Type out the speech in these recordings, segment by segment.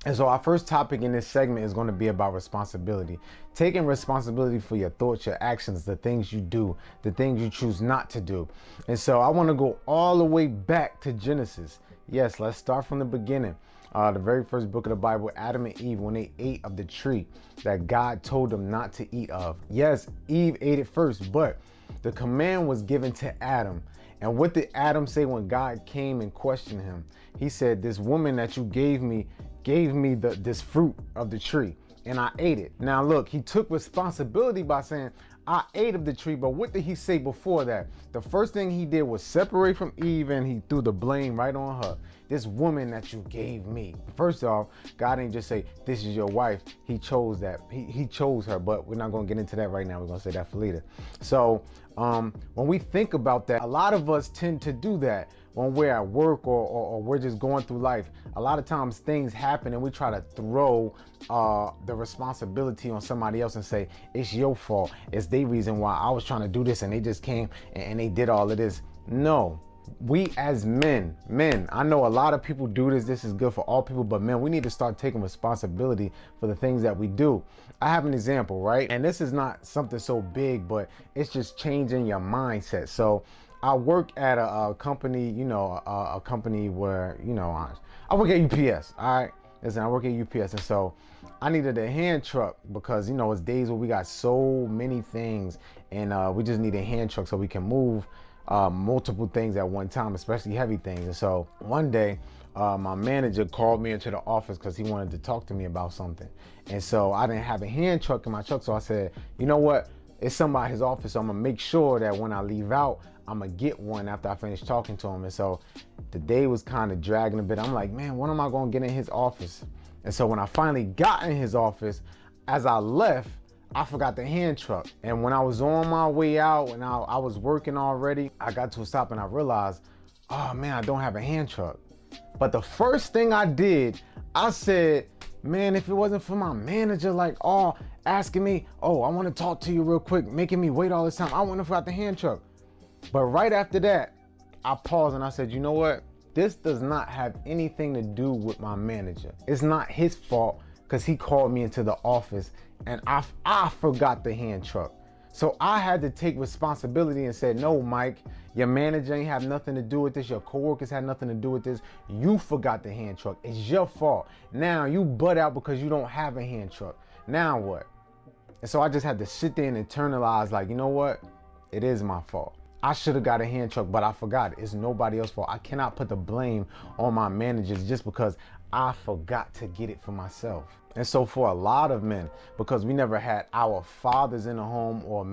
And so our first topic in this segment is going to be about responsibility. Taking responsibility for your thoughts, your actions, the things you do, the things you choose not to do. And so I want to go all the way back to Genesis. Yes, let's start from the beginning. The very first book of the Bible, Adam and Eve, when they ate of the tree that God told them not to eat of. Yes, Eve ate it first, but the command was given to Adam. And what did Adam say when God came and questioned him? He said, this woman that you gave me this fruit of the tree, and I ate it. Now look, he took responsibility by saying, I ate of the tree, but what did he say before that? The first thing he did was separate from Eve, and he threw the blame right on her. This woman that you gave me. First off, God didn't just say, this is your wife. He chose that. He chose her, but we're not going to get into that right now. We're going to say that for later. So when we think about that, a lot of us tend to do that when we're at work or we're just going through life. A lot of times things happen and we try to throw the responsibility on somebody else and say, it's your fault. It's their reason why I was trying to do this and they just came and they did all of this. No. We as men, I know a lot of people do this. This is good for all people, but men, we need to start taking responsibility for the things that we do. I have an example, right? And this is not something so big, but it's just changing your mindset. So I work at a company, a company where, I work at UPS. All right. Listen, I work at UPS. And so I needed a hand truck because, it's days where we got so many things and we just need a hand truck so we can move multiple things at one time, especially heavy things. And so one day, my manager called me into the office because he wanted to talk to me about something. And so I didn't have a hand truck in my truck. So I said, you know what? It's somebody at his office. So I'm going to make sure that when I leave out, I'm going to get one after I finish talking to him. And so the day was kind of dragging a bit. I'm like, man, when am I going to get in his office? And so when I finally got in his office, as I left, I forgot the hand truck. And when I was on my way out and I was working already, I got to a stop and I realized, oh man, I don't have a hand truck. But the first thing I did, I said, man, if it wasn't for my manager, asking me, I want to talk to you real quick, making me wait all this time, I wouldn't have forgot the hand truck. But right after that, I paused and I said, you know what? This does not have anything to do with my manager. It's not his fault because he called me into the office and I forgot the hand truck. So I had to take responsibility and said, no, Mike, your manager ain't have nothing to do with this. Your coworkers had nothing to do with this. You forgot the hand truck. It's your fault. Now you butt out because you don't have a hand truck. Now what? And so I just had to sit there and internalize you know what? It is my fault. I should have got a hand truck, but I forgot. It's nobody else's fault. I cannot put the blame on my managers just because I forgot to get it for myself. And so for a lot of men, because we never had our fathers in the home or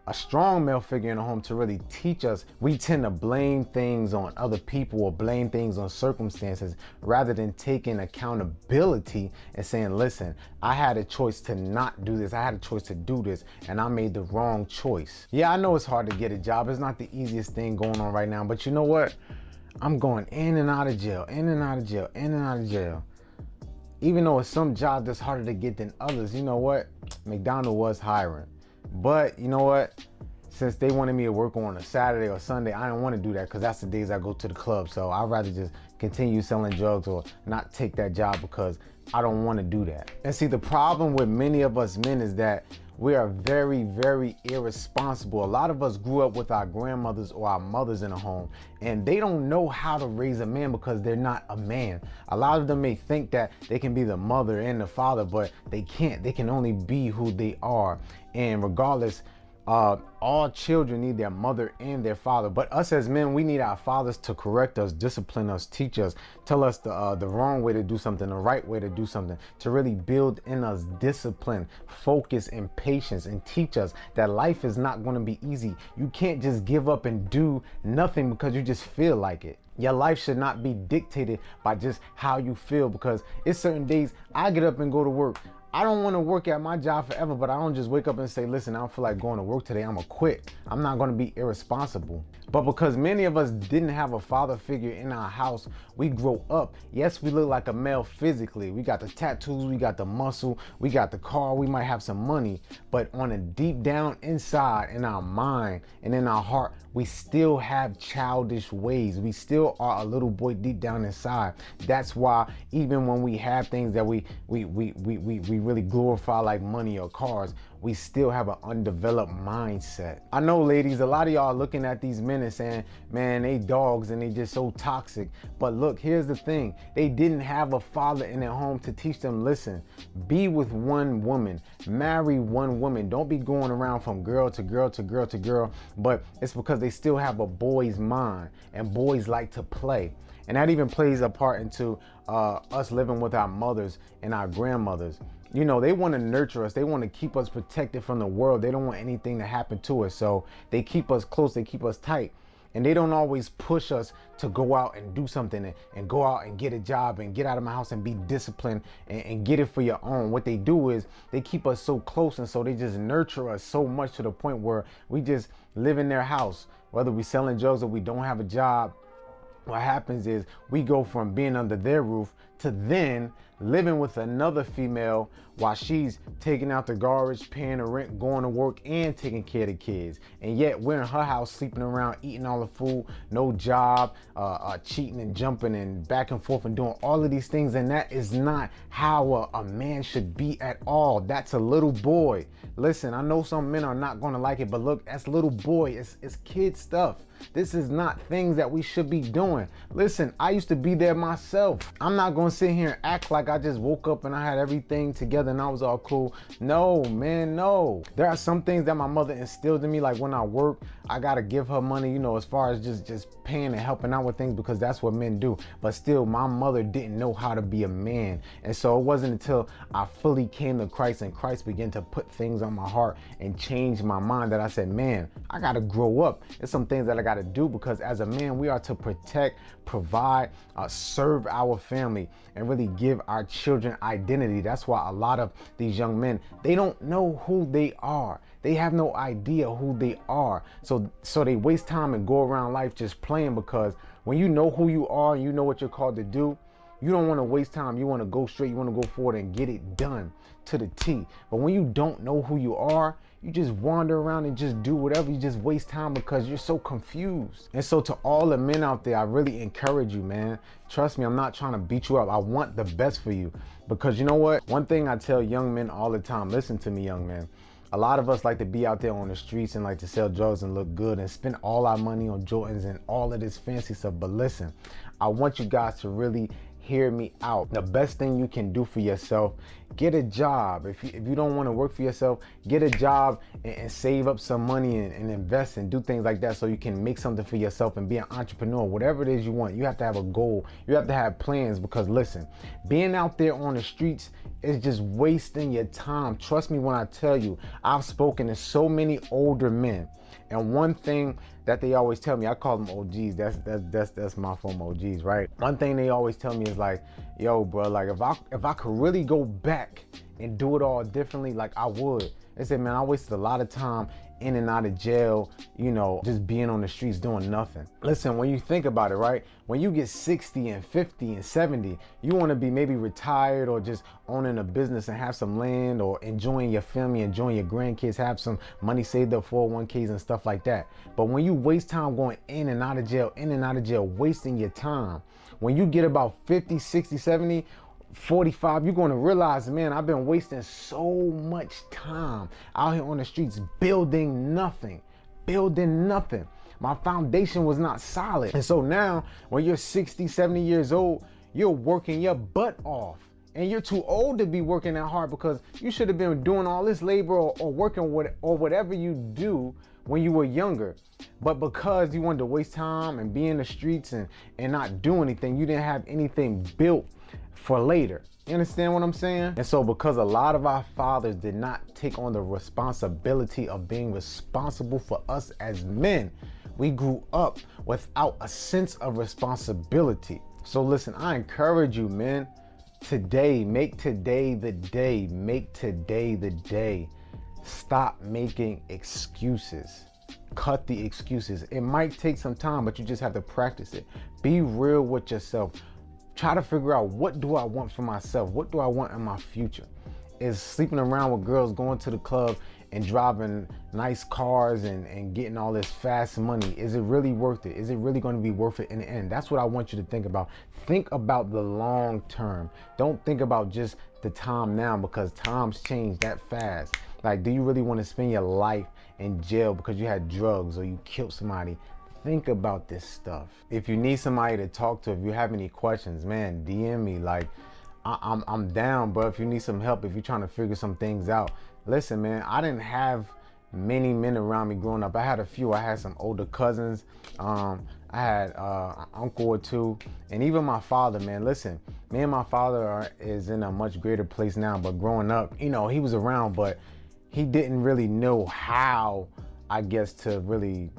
a strong male figure in the home to really teach us, we tend to blame things on other people or blame things on circumstances rather than taking accountability and saying, listen, I had a choice to not do this. I had a choice to do this and I made the wrong choice. Yeah, I know it's hard to get a job. It's not the easiest thing going on right now, but you know what? I'm going in and out of jail, in and out of jail, in and out of jail. Even though it's some jobs that's harder to get than others, you know what? McDonald's was hiring. But you know what? Since they wanted me to work on a Saturday or Sunday, I didn't want to do that because that's the days I go to the club. So I'd rather just continue selling drugs or not take that job because I don't want to do that. And see, the problem with many of us men is that we are very, very irresponsible. A lot of us grew up with our grandmothers or our mothers in the home, and they don't know how to raise a man because they're not a man. A lot of them may think that they can be the mother and the father, but they can't. They can only be who they are. And regardless, all children need their mother and their father. But us as men, we need our fathers to correct us, discipline us, teach us, tell us the wrong way to do something, the right way to do something, to really build in us discipline, focus, and patience, and teach us that life is not going to be easy. You can't just give up and do nothing because you just feel like it. Your life should not be dictated by just how you feel, because it's certain days I get up and go to work. I don't want to work at my job forever, but I don't just wake up and say, listen, I don't feel like going to work today, I'm gonna quit. I'm not gonna be irresponsible. But because many of us didn't have a father figure in our house, we grow up. Yes, we look like a male physically. We got the tattoos, we got the muscle, we got the car, we might have some money, but on a deep down inside in our mind and in our heart, we still have childish ways. We still are a little boy deep down inside. That's why even when we have things that we really glorify like money or cars, we still have an undeveloped mindset. I know, ladies, a lot of y'all are looking at these men and saying, man, they dogs and they just so toxic. But look, here's the thing. They didn't have a father in their home to teach them, listen, be with one woman, marry one woman. Don't be going around from girl to girl to girl to girl. But it's because they still have a boy's mind, and boys like to play. And that even plays a part into us living with our mothers and our grandmothers. You know, they want to nurture us. They want to keep us protected from the world. They don't want anything to happen to us. So they keep us close. They keep us tight. And they don't always push us to go out and do something and go out and get a job and get out of my house and be disciplined and get it for your own. What they do is they keep us so close, and so they just nurture us so much to the point where we just live in their house, whether we selling drugs or we don't have a job. What happens is we go from being under their roof to then living with another female while she's taking out the garbage, paying the rent, going to work, and taking care of the kids. And yet we're in her house sleeping around, eating all the food, no job, cheating and jumping and back and forth and doing all of these things. And that is not how a man should be at all. That's a little boy. Listen, I know some men are not going to like it, but look, that's little boy. It's kid stuff. This is not things that we should be doing. Listen, I used to be there myself. I'm not going to sit here and act like I just woke up and I had everything together and I was all cool. No, man, no. There are some things that my mother instilled in me, like when I work, I got to give her money, you know, as far as just paying and helping out with things, because that's what men do. But still, my mother didn't know how to be a man. And so it wasn't until I fully came to Christ and Christ began to put things on my heart and change my mind that I said, man, I got to grow up. There's some things that I got to do, because as a man, we are to protect, provide, serve our family, and really give our children identity. That's why a lot of these young men, they don't know who they are. They have no idea who they are. So they waste time and go around life just playing, because when you know who you are and you know what you're called to do, you don't want to waste time. You want to go straight. You want to go forward and get it done to the T. But when you don't know who you are, you just wander around and just do whatever. You just waste time because you're so confused. And so to all the men out there, I really encourage you, man. Trust me, I'm not trying to beat you up. I want the best for you, because you know what? One thing I tell young men all the time, listen to me, young man. A lot of us like to be out there on the streets and like to sell drugs and look good and spend all our money on Jordans and all of this fancy stuff. But listen, I want you guys to really hear me out. The best thing you can do for yourself, get a job. If you don't want to work for yourself, get a job and save up some money and invest and do things like that, so you can make something for yourself and be an entrepreneur. Whatever it is you want, you have to have a goal. You have to have plans, because listen, being out there on the streets is just wasting your time. Trust me when I tell you, I've spoken to so many older men, and one thing that they always tell me, I call them OGs. That's my form of OGs, right? One thing they always tell me is like, yo, bro, like if I could really go back and do it all differently, like I would. They said, man, I wasted a lot of time in and out of jail, you know, just being on the streets doing nothing. Listen, when you think about it, right? When you get 60 and 50 and 70, you want to be maybe retired or just owning a business and have some land, or enjoying your family, enjoying your grandkids, have some money saved up, 401ks and stuff like that. But when you waste time going in and out of jail, wasting your time, when you get about 50, 60, 70, 45, you're going to realize, man, I've been wasting so much time out here on the streets building nothing. My foundation was not solid. And so now when you're 60, 70 years old, you're working your butt off. And you're too old to be working that hard, because you should have been doing all this labor or working with, or whatever you do when you were younger. But because you wanted to waste time and be in the streets and not do anything, you didn't have anything built for later. You understand what I'm saying? And so because a lot of our fathers did not take on the responsibility of being responsible for us as men, we grew up without a sense of responsibility. So listen, I encourage you, men, today, make today the day. Make today the day. Stop making excuses. Cut the excuses. It might take some time, but you just have to practice it. Be real with yourself. Try to figure out, what do I want for myself? What do I want in my future? Is sleeping around with girls, going to the club and driving nice cars and getting all this fast money, is it really worth it? Is it really going to be worth it in the end? That's what I want you to think about. Think about the long term. Don't think about just the time now, because times change that fast. Like, do you really want to spend your life in jail because you had drugs or you killed somebody? Think about this stuff. If you need somebody to talk to, if you have any questions, man, DM me. Like, I'm down, bro. If you need some help, if you're trying to figure some things out, listen, man, I didn't have many men around me growing up. I had a few. I had some older cousins. I had an uncle or two, and even my father, man. Listen, me and my father is in a much greater place now, but growing up, you know, he was around, but he didn't really know how, I guess, to really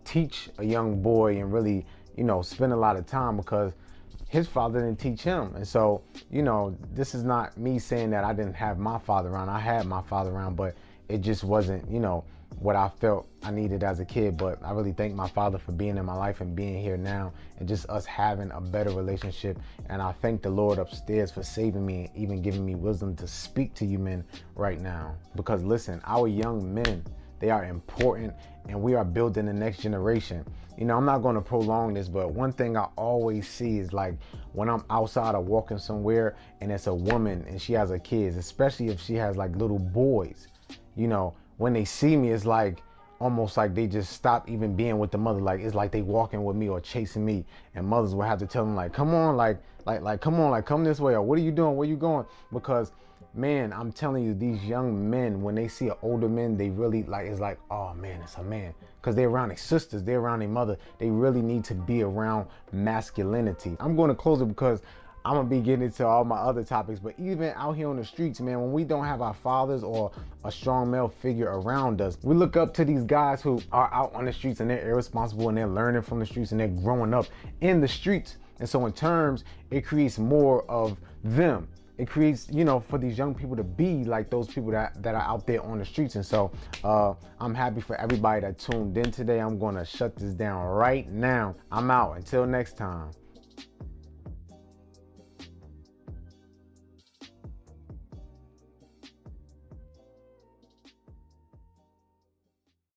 teach a young boy and really, you know, spend a lot of time, because his father didn't teach him. And so, you know, this is not me saying that I didn't have my father around. I had my father around, but it just wasn't, you know, what I felt I needed as a kid. But I really thank my father for being in my life and being here now, and just us having a better relationship. And I thank the Lord upstairs for saving me and even giving me wisdom to speak to you men right now. Because listen, our young men, they are important, and we are building the next generation. You know, I'm not going to prolong this, but one thing I always see is, like, when I'm outside or walking somewhere and it's a woman and she has her kids, especially if she has like little boys, you know, when they see me, it's like almost like they just stop even being with the mother. Like, it's like they walking with me or chasing me, and mothers will have to tell them, like, come on, come on, like, come this way, or what are you doing? Where you going? Because, man, I'm telling you, these young men, when they see an older man, they really, like, it's like, oh man, it's a man. Because they're around their sisters, they're around their mother. They really need to be around masculinity. I'm going to close it because I'm going to be getting into all my other topics. But even out here on the streets, man, when we don't have our fathers or a strong male figure around us, we look up to these guys who are out on the streets, and they're irresponsible, and they're learning from the streets, and they're growing up in the streets. And so in terms, it creates more of them. It creates, you know, for these young people to be like those people that are out there on the streets. And so I'm happy for everybody that tuned in today. I'm going to shut this down right now. I'm out. Until next time.